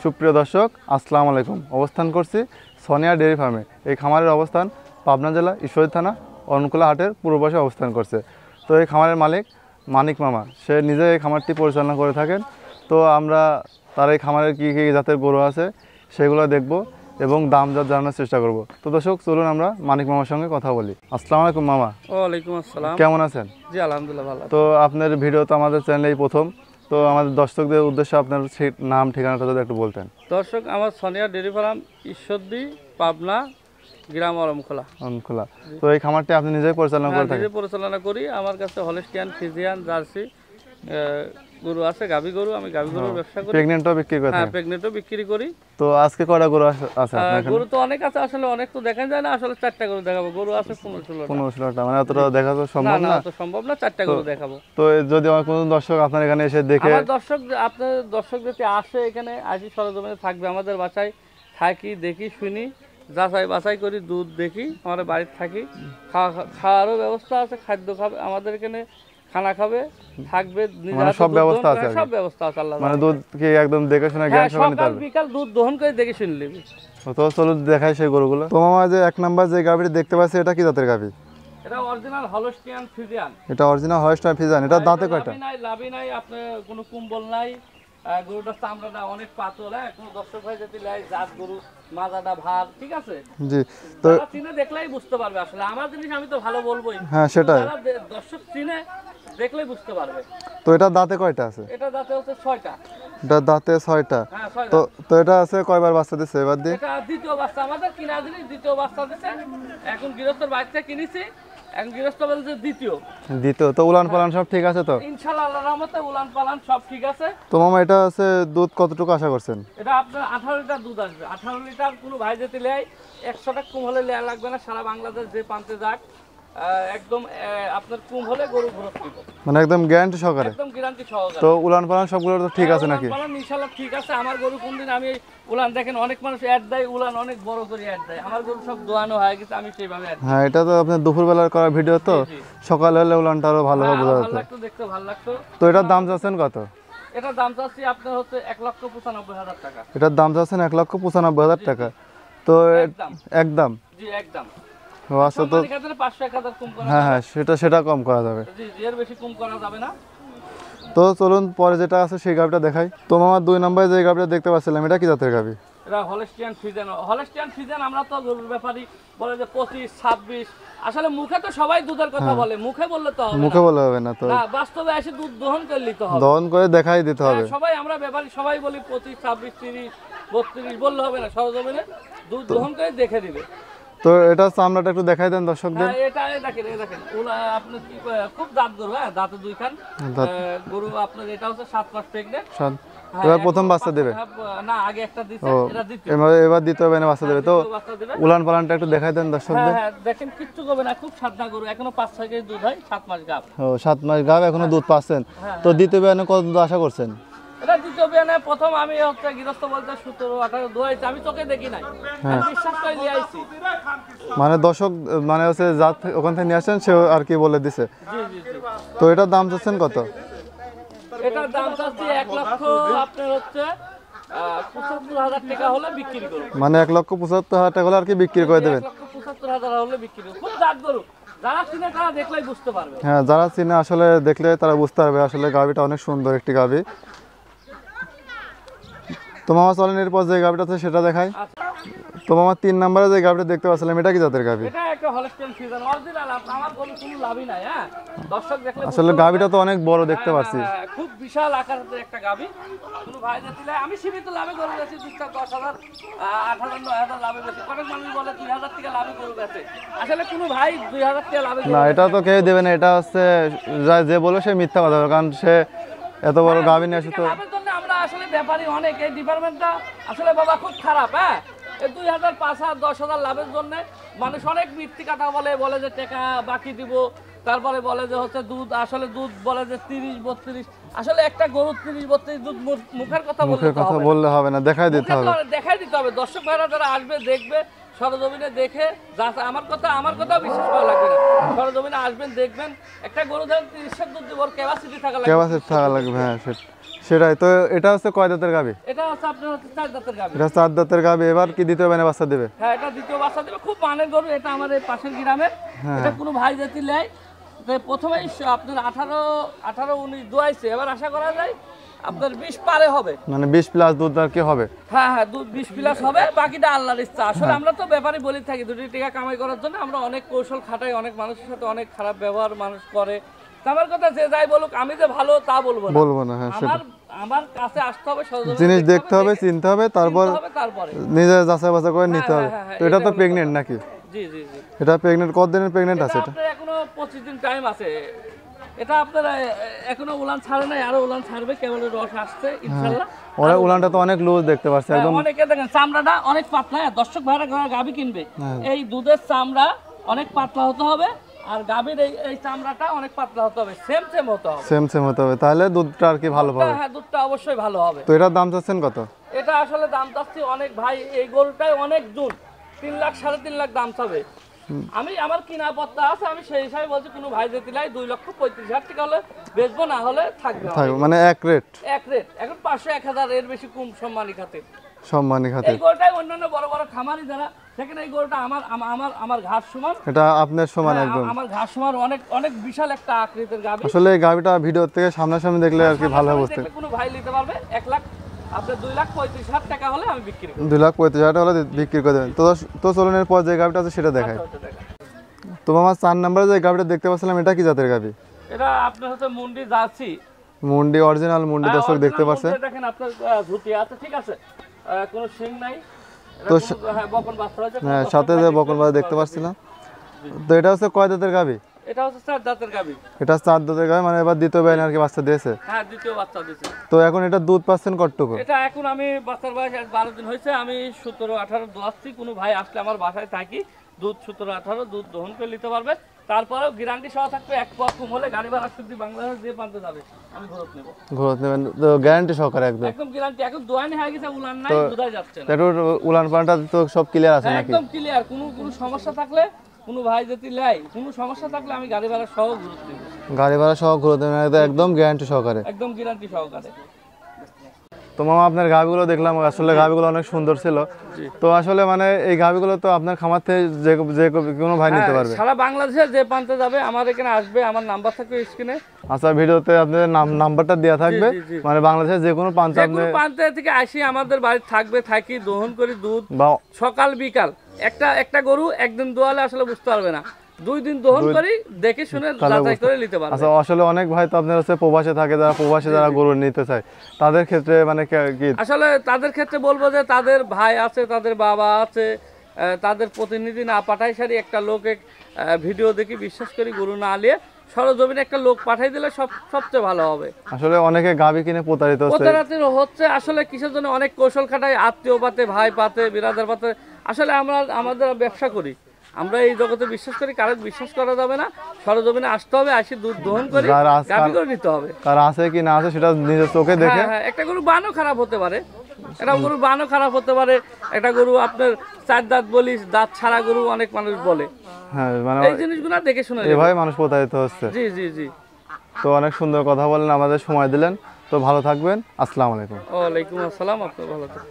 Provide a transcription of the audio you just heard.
সুপ্রিয় দর্শক আসসালামু আলাইকুম। অবস্থান করছি সোনিয়া ডেয়ারি ফার্মে। এই খামারের অবস্থান পাবনা জেলা ঈশ্বরদী থানা অরণকুলা হাটের পূর্ব পাশে অবস্থান করছে। তো এই খামারের মালিক মানিক মামা, সে নিজে এই খামারটি পরিচালনা করে থাকেন। তো আমরা তার এই খামারের কী কী জাতের গরু আছে সেগুলো দেখব এবং দাম জাত জানানোর চেষ্টা করব। তো দর্শক চলুন আমরা মানিক মামার সঙ্গে কথা বলি। আসসালামু আলাইকুম মামা। ওয়ালাইকুম আসসালাম। কেমন আছেন? জি আলহামদুলিল্লাহ ভালো। তো আপনার ভিডিও তো আমাদের চ্যানেলেই প্রথম, তো আমাদের দর্শকদের উদ্দেশ্যে আপনার সেই নাম ঠিকানাটা যদি একটু বলতেন। দর্শক, আমার সোনিয়া ডেয়ারি ফার্ম ঈশ্বরদী পাবনা গ্রাম অরমখোলা। অরণকুলা। তো এই খামারটি আপনি নিজেই পরিচালনা করে থাকেন? নিজে পরিচালনা করি। আমার কাছে হলস্টিয়ান, ফ্রিজিয়ান, জার্সি গরু আছে, গাভী গরু। আমি গাভী গরুর ব্যবসা করি। প্রেগন্যান্টও বিক্রি করে থাকেন? হ্যাঁ, প্রেগন্যান্টও বিক্রি করি। তো আজকে কয়টা গরু আছে আপনার এখানে? গরু তো অনেক আছে, আসলে অনেক তো দেখা যায় না। আসলে 4টা গরু দেখাবো। গরু আছে 15-16টা। মানে অতটা দেখা তো সম্ভব না। তো সম্ভব না, 4টা গরু দেখাবো। তো যদি আমার কোনো দর্শক আপনার এখানে এসে দেখে, আমার আপনার দর্শক যদি আসে, এখানে আসি সরজমিনে থাকবে আমাদের বাসায়, থাকি, দেখি, শুনি, যাচাই বাছাই করি, দুধ দেখি, আমাদের বাড়িতে থাকি, খাওয়ারও ব্যবস্থা আছে, খাদ্য খাবে আমাদের এখানে, খানা খাবে, থাকবে, সব ব্যবস্থা আছে? সব ব্যবস্থা আছে আল্লাহ। মানে দুধ কি একদম দেখে শুনে জ্ঞান সহকারে নিতে হবে? বিকাল দুধ দহন করে দেখে শুনে নিবি। তো চলো দেখাই সেই গরুগুলো। তো মামা, যে এক নাম্বার যে গাভীটি দেখতে পাচ্ছি, এটা কি জাতের গাভী? এটা অরিজিনাল হলস্টিয়ান ফ্রিজিয়ান। এটা অরিজিনাল হলস্টিয়ান ফ্রিজিয়ান। এটা দাঁতে কয়টা? লাভি নাই, আপনার কোনো কুম্বল নাই। গরুটার চামড়াটা অনেক পাতল। হ্যাঁ, কোনো দর্শক ভাই যদি লাই, জাত গরু, মাজাটা ভাত, ঠিক আছে। জি। তো চিনে দেখলেই বুঝতে পারবে। আসলে আমার জিনিস আমি তো ভালো বলবোই। হ্যাঁ, সেটাই। দর্শক চিনে দেখলেই বুঝতে পারবে। তো এটা দাঁতে কয়টা আছে? এটা দাঁতে হচ্ছে 6টা। এটা দাঁতে 6টা। হ্যাঁ, 6টা। তো এটা আছে কয়বার বাচ্চা দিচ্ছে এবার দিয়ে? এটা দ্বিতীয় বাচ্চা। আমাদের কিনা জিনিস দ্বিতীয় বাচ্চা দিচ্ছে। এখন গৃহস্থর বাচ্চা কিনেছি, এখন গৃহস্থ বলছে দ্বিতীয়। তো উলান পালান সব ঠিক আছে তো? ইনশাআল্লাহ আল্লাহর রহমতে উলান পালান সব ঠিক আছে। তো মামা, এটা আছে দুধ কতটুকু আশা করছেন? এটা আপনার 18 লিটার দুধ আসবে। 18 লিটার কোনো ভাই যেতে লেয় 100 টাকা কম হলে লেয়া লাগবে না। সারা বাংলাদেশ যে প্রান্তে যাক, একদম আপনার কম হলে গরু ভরত দিব, মানে একদম গ্যারান্টি সহকারে? একদম গ্যারান্টি সহকারে। তো উলান পালান সবগুলো তো ঠিক আছে নাকি? উলান পালান ইনশাআল্লাহ ঠিক আছে। আমার গরু কোনদিন আমি উলান, দেখেন অনেক মানুষ অ্যাড দেয়, উলান অনেক বড় করে অ্যাড দেয়। আমার গরু সব দোয়ানো হয়ে গেছে, আমি সেইভাবে অ্যাড। হ্যাঁ, এটা তো আপনার দুপুরবেলার করা ভিডিও, তো সকালে হলে উলানটা আরো ভালোভাবে বোঝা যেত। ভালো লাগতো, দেখতে ভালো লাগতো। তো এটার দাম চাচ্ছেন কত? এটার দাম চাচ্ছি আপনার হচ্ছে 1,95,000 টাকা। এটার দাম চাচ্ছেন 1,95,000 টাকা। তো একদম? জি একদম। আচ্ছা। তো 500-1000 কম করা? হ্যাঁ, সেটা কম করা যাবে। জি, এর বেশি কম করা যাবে না। তো চলুন পরে যেটা আছে সেই গাভিটা দেখাই। তো মামা, 2 নম্বরে যে গাভিটা দেখতে পাচ্ছিলাম, এটা কি জাতের গাভি? এটা হলস্টিয়ান ফ্রিজিয়ান। হলস্টিয়ান ফ্রিজিয়ান আমরা তো গরুর ব্যাপারই বলে যে 25-26। আসলে মুখে তো সবাই দুধের কথা বলে, মুখে বললে তো হবে না। মুখে বলা হবে না, তো না, বাস্তবে এসে দুধ দহন করে নিতে হবে। দহন করে দেখাই দিতে হবে। সবাই আমরা ব্যাপারী সবাই বলি 25, 26, 30, 32 বললে হবে না। সরজমিনে দুধ দহন করে দেখে দিবে। তো এটা চামড়াটা একটু দেখাই দেন দর্শকদের। এটা দেখেন, আপনি কি খুব দাঁত গরু। হ্যাঁ, দাঁতে 2 খান গরু। আপনার এটা হচ্ছে 7 মাস প্রেগন্যান্ট। এবার প্রথম বাচ্চা দেবে? না, আগে একটা দিছে, এটা দ্বিতীয়। এবার দ্বিতীয় বেনে বাচ্চা দেবে। তো উলান পালানটা একটু দেখাই দেন দর্শকদের। হ্যাঁ, দেখেন কিচ্ছু করবে না, খুব সাদা গরু। এখনো 5-6 কেজি দুধ হয়, 7 মাস গাব। 7 মাস গাব, এখনো দুধ পাচ্ছেন। তো দ্বিতীয় বেনে কত দুধ আশা করছেন? এটা দ্বিতীয় বিয়ানে প্রথম আমি হচ্ছে গৃহস্থ বলতে 17-18 দোয়াইছি। আমি চোখে দেখি নাই, আমি বিশ্বাস করে নিয়ে আইছি। মানে দর্শক, মানে হচ্ছে জাত ওখান থেকে নিয়ে আসেন, সে আর কি বলে দিছে। জি জি জি। তো এটার দাম চাচ্ছেন কত? এটার দাম চাচ্ছি 1 লক্ষ আপনার হচ্ছে 75,000 টাকা হলে বিক্রি করব। মানে 1,75,000 টাকা হলে আর কি বিক্রি করে দেবেন? 1,75,000 হলে বিক্রি করব। খুব জাত গরু, যারা চিনে তারা দেখলেই বুঝতে পারবে। হ্যাঁ, যারা চিনে আসলে দেখলে তারা বুঝতে পারবে। আসলে গাভিটা অনেক সুন্দর একটি গাভি। তো মামা চলেন এরপর যে গাভিটা আছে সেটা দেখাই। তো মামা, 3 নম্বরে যে গাভিটা দেখতে পাচ্ছিলাম, এটা কি জাতের গাভি? এটা একটা হলস্টিয়ান ফ্রিজিয়ান অরিজিনাল। আমার কোনো লাভই নাই। হ্যাঁ, দর্শক দেখলে আসলে গাভিটা তো অনেক বড় দেখতে পাচ্ছি। খুব বিশাল আকারের একটা গাভি। কোনো ভাই দিলে আমি সীমিত লাভে গরু বেশি, 10,000, 18,000 লাভে বেশি। অনেক মানুষ বলে 2,000 টাকা লাভে গরু বেশি। আসলে কোনো ভাই 2,000 টাকা লাভে না, এটা তো কেউ দেবে না। এটা হচ্ছে যে বলবে সে মিথ্যা কথা বলে, কারণ সে এত বড় গাভি নিয়ে আসে। তো লাভের জন্য আমরা আসলে ব্যাপারী অনেক, এই ডিপার্টমেন্টটা আসলে বাবা খুব খারাপ। হ্যাঁ, এই 2,000, 5,000, 10,000 লাভের জন্য মানুষ অনেক মিথ্যে কথা বলে যে টাকা বাকি দিব, তারপরে বলে যে হচ্ছে দুধ, আসলে দুধ বলে যে 30-32। আসলে একটা গরু 30-32 দুধ মুখের কথা বললে হবে না, দেখাই দিতে হবে। দেখাই দিতে হবে। দর্শক ভাইরা যারা আসবে দেখবে, সরজমিনে দেখে আমার কথা বিশ্বাস করা লাগবে না। সরজমিনে আসবেন, দেখবেন একটা গরু ধরেন 30 দুধ দিব, ক্যাপাসিটি থাকা লাগবে। হ্যাঁ, সেটাই তো। এটা হচ্ছে কয় দাঁতের গাভী? এটা হচ্ছে আপনার হচ্ছে 4 দাঁতের গাভী। এটা 4 দাঁতের গাভী। এবার কি দ্বিতীয় বেনে বাচ্চা দেবে? হ্যাঁ, এটা দ্বিতীয় বাচ্চা দেবে। খুব মানের গরু, এটা আমাদের পাশের গ্রামের। এটা কোনো ভাই যদি নেয়, তো প্রথমেই আপনার 18-19 দোয়াইছে, এবার আশা করা যায় আপনার 20 পারে হবে, মানে 20 প্লাস দুধ আর কি হবে? হ্যাঁ হ্যাঁ, দুধ 20 প্লাস হবে, বাকিটা আল্লাহর ইচ্ছা। আসলে আমরা তো ব্যাপারই বলি থাকি, 2 টাকা কামাই করার জন্য আমরা অনেক কৌশল খাটাই, অনেক মানুষের সাথে অনেক খারাপ ব্যবহার মানুষ করে। তো আমার কথা যে যাই বলুক, আমি যে ভালো তা বলবো না, বলবো না। হ্যাঁ, সেটা আমার কাছে আসতে হবে, জিনিস দেখতে হবে, চিনতে হবে, তারপর তারপরে নিজে যাচাই বাছাই করে নিতে হবে। হ্যাঁ, তো এটা তো প্রেগনেন্ট নাকি? জি জি জি। এটা প্রেগনেন্ট, কত দিনের প্রেগনেন্ট আছে এটা? আপনার এখনো 25 দিন টাইম আছে। এটা আপনার এখনো উলান ছাড়ে নাই, আরো উলান ছাড়বে, কেবল রস আসছে ইনশাআল্লাহ। ওরা উলানটা তো অনেক লুজ দেখতে পাচ্ছি একদম। অনেকে দেখেন চামড়াটা অনেক পাতলা, দর্শক ভাইরা গাভী কিনবে, এই দুধের চামড়া অনেক পাতলা হতে হবে, আর গাভীর এই চামড়াটা অনেক পাতলা হতে হবে, সেম সেম হতে হবে, সেম হতে হবে, তাহলে দুধটা আর কি ভালো পাবে। হ্যাঁ, দুধটা অবশ্যই ভালো হবে। তো এটার দাম চাচ্ছেন কত? এটা আসলে দাম চাচ্ছি অনেক ভাই, এই গরুটাই অনেক দুধ, 3 লাখ 3.5 লাখ দাম চাবে। আমি আমার কিনা পত্তা আছে, আমি সেই হিসাবে বলছি, কোনো ভাই যদি লাই 2,35,000 টাকা হলে বেচবো, না হলে থাকবে মানে এক রেট। এক রেট এখন 500-1000 এর বেশি কম সম্মানী খাতে। সম্মানী খাতে এই গরুটাই অন্যান্য বড় বড় খামারি যারা, সেখানে এই গরুটা আমার ঘাট সমান, এটা আপনার সমান একদম। আমার ঘাট সমান, অনেক অনেক বিশাল একটা আকৃতির গাভী। আসলে এই গাভীটা ভিডিও থেকে সামনাসামনি দেখলে আর কি ভালো বুঝতে। কোনো ভাই নিতে পারবে 1 লাখ, আপনার 2,35,000 টাকা হলে আমি বিক্রি করি। 2,35,000 হলে বিক্রি করে দেবেন। তো চলুন এরপর যে গাভীটা আছে সেটা দেখায়। তো আমার 4 নম্বরে যে গাভীটা দেখতে পাচ্ছিলাম, এটা কি জাতের গাভী? এটা আপনার হচ্ছে মুন্ডি জার্সি, মুন্ডি, অরিজিনাল মুন্ডি দর্শক দেখতে পাচ্ছেন। দেখেন আপনার ধুতি আছে, ঠিক আছে, কোনো শিং নাই। তো হ্যাঁ, বকন বাচ্চা আছে, হ্যাঁ, সাথে যে বকন বাচ্চা দেখতে পাচ্ছিলাম। তো এটা হচ্ছে কয় দাঁতের গাভী? এটা হচ্ছে 4 দাঁতের গাভী। এটা 4 দাঁতের গাভী, মানে এবার দ্বিতীয় বেনে আর কি বাচ্চা দিয়েছে। হ্যাঁ, দ্বিতীয় বাচ্চা দিয়েছে। তো এখন এটা দুধ পাচ্ছেন কতটুকু? এটা এখন আমি বাচ্চার বয়স 12 দিন হয়েছে, আমি 17-18 দোয়াচ্ছি। কোনো ভাই আসলে আমার বাসায় থাকি, দুধ 17-18 দুধ দহন করে নিতে পারবে। তারপরেও গ্যারান্টি সহ থাকবে, এক পথ কম হলে গাড়ি ভাড়া শুধু বাংলাদেশ দিয়ে পানতে যাবে, আমি ঘরত নেব। ঘরত নেবেন তো গ্যারান্টি সহকারে একদম? একদম গ্যারান্টি। এখন দোয়ানি হয়ে গেছে, উলান নাই, দুধাই যাচ্ছে না। এটা উলান পালানটা তো সব ক্লিয়ার আছে নাকি? একদম ক্লিয়ার। কোনো সমস্যা থাকলে, কোনো ভাই যদি লাই, কোনো সমস্যা থাকলে আমি গাড়ি ভাড়া সহ ঘরত নেব। গাড়ি ভাড়া সহ ঘুরে দেবেন একদম গ্যারান্টি সহকারে? একদম গ্যারান্টি সহকারে। তো মামা আপনার গাভিগুলো দেখলাম, আসলে গাভিগুলো অনেক সুন্দর ছিল। তো আসলে মানে এই গাভিগুলো তো আপনার খামার থেকে যে কোনো ভাই নিতে পারবে? সারা বাংলাদেশে যে প্রান্তে যাবে আমার এখানে আসবে, আমার নাম্বার থাকবে স্ক্রিনে। আচ্ছা, ভিডিওতে আপনাদের নাম্বারটা দেওয়া থাকবে, মানে বাংলাদেশের যে কোনো প্রান্তে আপনি প্রান্তে থেকে আসি আমাদের বাড়ি থাকবে, থাকি, দহন করি দুধ বা সকাল বিকাল। একটা গরু একদিন দোয়ালে আসলে বুঝতে পারবে না, 2 দিন দহন করি, দেখে শুনে যাচাই করে নিতে পারবে। আচ্ছা, আসলে অনেক ভাই তো আপনার হচ্ছে প্রবাসে থাকে, যারা প্রবাসে যারা গরু নিতে চায়, তাদের ক্ষেত্রে মানে কি? আসলে তাদের ক্ষেত্রে বলবো যে তাদের ভাই আছে, তাদের বাবা আছে, তাদের প্রতিনিধি না পাঠাই সারি একটা লোক ভিডিও দেখি বিশ্বাস করি গরু না আলিয়ে সরজমিনে একটা লোক পাঠাই দিলে সবচেয়ে ভালো হবে। আসলে অনেকে গাভী কিনে প্রতারিত হচ্ছে। আসলে কিসের জন্য অনেক কৌশল খাটাই, আত্মীয় পাতে, ভাই পাতে, বিরাদার পাতে। আসলে আমাদের ব্যবসা করি, আমরা এই জগতে বিশ্বাস করি, কারো বিশ্বাস করা যাবে না। সরজমিনে আসতে হবে, আসি দুধ দহন করে গাভী করে নিতে হবে। কার আছে কি না আছে সেটা নিজের চোখে দেখে। হ্যাঁ, একটা গরু বানও খারাপ হতে পারে, একটা গরু বানও খারাপ হতে পারে। একটা গরু আপনার 4 দাঁত বলিস, দাঁত ছাড়া গরু অনেক মানুষ বলে। হ্যাঁ, মানে এই জিনিসগুলো দেখে শুনে এভাবে মানুষ প্রতারিত হচ্ছে। জি জি জি। তো অনেক সুন্দর কথা বলেন, আমাদের সময় দিলেন। তো ভালো থাকবেন। আসসালামু আলাইকুম। ওয়ালাইকুম আসসালাম, আপনি ভালো থাকবেন।